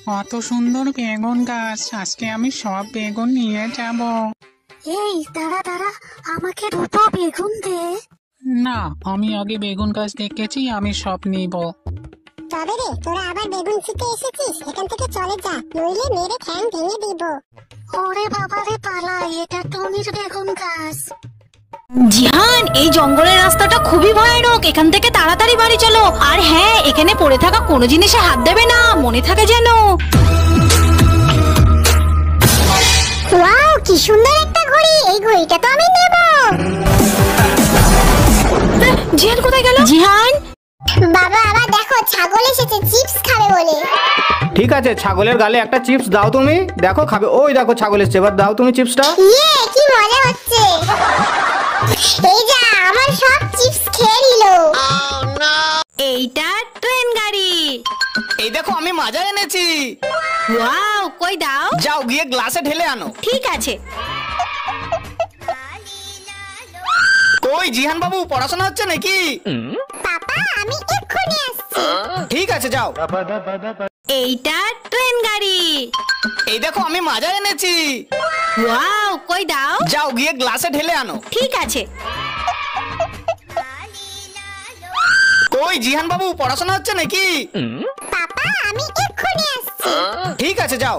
কত সুন্দর বেগুন গাছ, আজকে আমি সব বেগুন নিয়ে যাব। এই দাঁড়া দাঁড়া, আমাকে দুটো বেগুন দে। না, আমি আগে বেগুন গাছ দেখেছি, আমি সব নিব। তবে রে, তোরা আবার বেগুন ছিঁড়তে এসেছিস? এখান থেকে চলে যা, নইলে মেরে ঠ্যাং ভেঙে দিব। ওরে বাবারে পালাই, এটা টনির বেগুন গাছ। জিহান, এই জঙ্গলের রাস্তাটা খুবই ভয়ানক, এখান থেকে তাড়াতাড়ি বাড়ি চলো। আর হ্যাঁ, এখানে পড়ে থাকা কোনো জিনিসে হাত দেবে না, মনে থাকে যেন। ওয়াও, কি সুন্দর একটা ঘড়ি! এই ঘড়িটা তো আমি নেব। জিহান কোথায় গেল? জিহান, বাবা, আবার দেখো ছাগল এসেছে চিপস খাবে বলে। ঠিক আছে, ছাগলের গালে একটা চিপস দাও তুমি। দেখো খাবে, ওই দেখো ছাগল এসছে, এবার দাও তুমি চিপসটা। ইয়ে, কি মজা হচ্ছে! এই যা, আমার সব চিপস খেয়ে নিল। এইটা ট্রেন গাড়ি। এই দেখো আমি মাজা এনেছি। ওয়াও, কই দাও। যাও গিয়ে গ্লাসে ঢেলে আনো। ঠিক আছে। কই জিহান বাবু, পড়াশোনা হচ্ছে নাকি? পাপা, আমি এক্ষুনি আসছি। ঠিক আছে যাও। এইটা ট্রেন গাড়ি। এই দেখো আমি মাজা এনেছি। ওয়াও, কই দাও। যাও গিয়ে গ্লাসে ঢেলে আনো। ঠিক আছে। কই জিহান বাবু, পড়াশোনা হচ্ছে নাকি? পাপা, আমি এক্ষুনি আসছি। ঠিক আছে যাও।